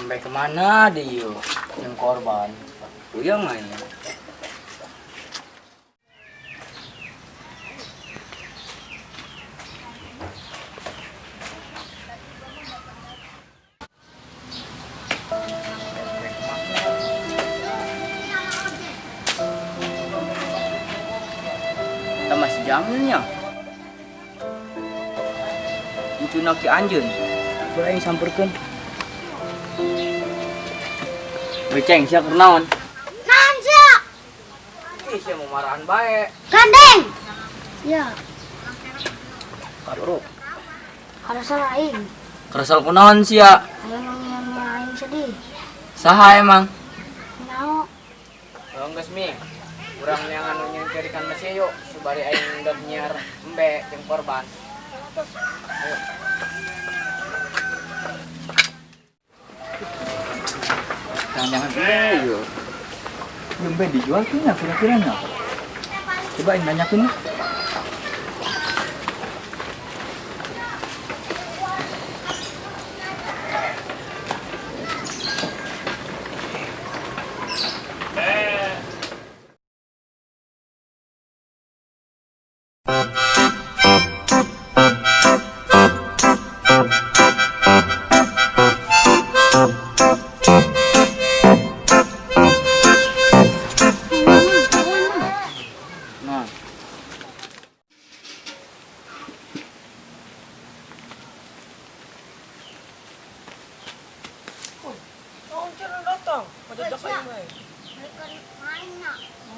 Sampai kemana deh yuk yang korban yang main kita masih jamannya itu naki anjun boleh yang samperkan beceng siya kernaon. Naon siya? Siya mau marahan bae. Gandeng. Ya. Kaloro. Karasal aing. Kerasal kunaon siya? Ayo yang aing sedih. Saha emang? Nao. Geus mi. Urang yang anu nyarikan masih yuk subari aing udah nyiar embe jeung korban. Ayo. Jangan dulu. Yang bed dijual punya kira-kira nggak? Coba yang banyakin.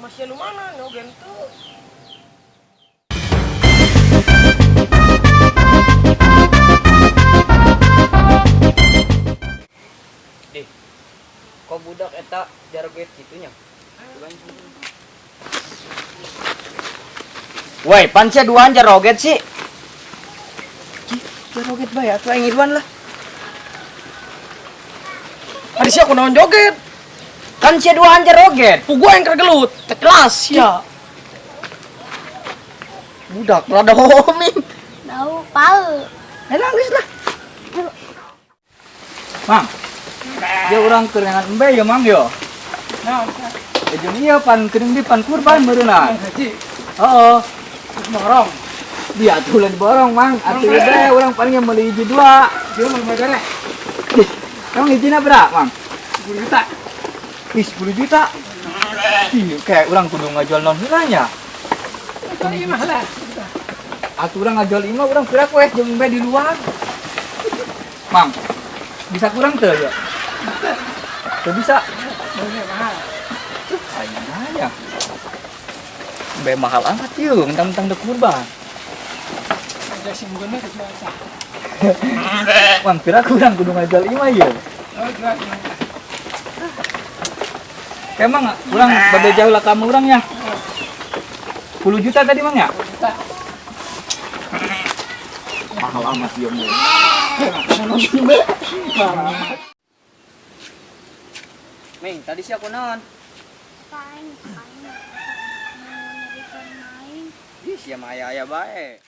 Masih lu mana? No gantu. Deh, kok budak eta jaroget gitunya? Woi, pan sia duaan jaroget sih. Jaroget bae atuh aing iduan lah. Ada siapa aku naon joget? Kan sia duaan jaroget. Gua yang kergelut, ke kelas ya. Budak rada homing. Nao pal. Nangis lah. Mang. Dia orang kerengan embe ya mang yo. Nah, Jeung ieu pan keuning di pan kurban beureunan. haji, Heeh. morong. Dia tuh lain borong mang. Atuh deh urang paling meuli hiji dua. Dia mau magare. Emang hijina berapa, Mang? 10 juta. Ih, 10 juta. Ih, kayak orang kudu ngajual non heulanya. Ini mahal lah. Atuh urang ngajual 5, urang kira kueh jeung embe di luar. Mang, bisa kurang teu ya? Teu bisa. Banyak mahal. Ayo. Embe mahal amat yeuh, mentang-mentang dek kurban. Ada simbolnya ke biasa. Mang, kira kurang kudu ngajual 5 ya. Oh, jelas. Emang urang bade jauh lah kamu urang ya. 10 juta tadi Mang ya? 10 juta. Mahal amat ya, Mang. Ming, tadi si aku naon? Kain. Nyarikan main. Ih, sia mah aya-aya bae.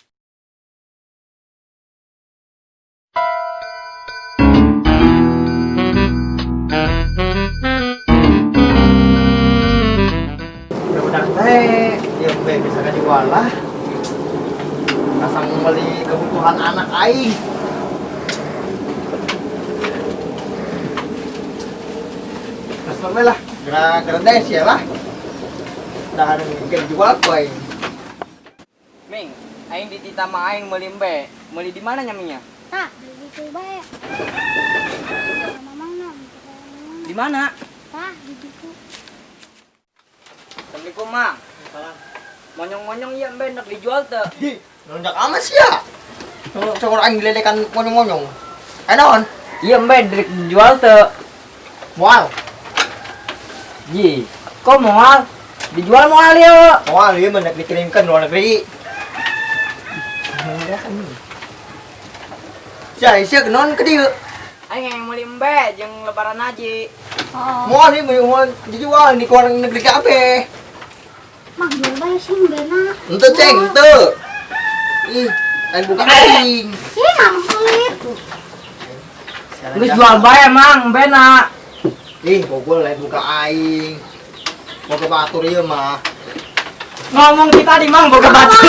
Udah teh, ya bisa dijual lah. Kasang beli kebutuhan anak aing. Kasang lah, gara-gara des ya lah. Dah ada mungkin jual ku aing. Ming, aing di tita mah aing meuli embe. Meuli di mana nyaminya? Tah, beli itu bae. Mamang nam. Di mana? Tah, di situ. Assalamualaikum, Mang. Monyong-monyong iya embe hendak dijual teu? Di, nonjak amat sih ya. Cokor aing diledekan monyong-monyong. Naon? Iya embe direk dijual teu? Moal. Ji, kok mual? Dijual mual ya? Mual dia mendak dikirimkan luar negeri. Saya kenon ke dia. Aing yang meuli embe jeung lebaran haji. Oh. Mual dia mau dijual di luar negeri kabeh. Mang jual bae sih beuna. Ente ceng ente. Ih, aing buka aing. Ih, mang pelit. Geus jual bae mang embena. Ih, gogol lain buka aing. Mau ke batur ieu mah. Ngomong kita di mang boga batu.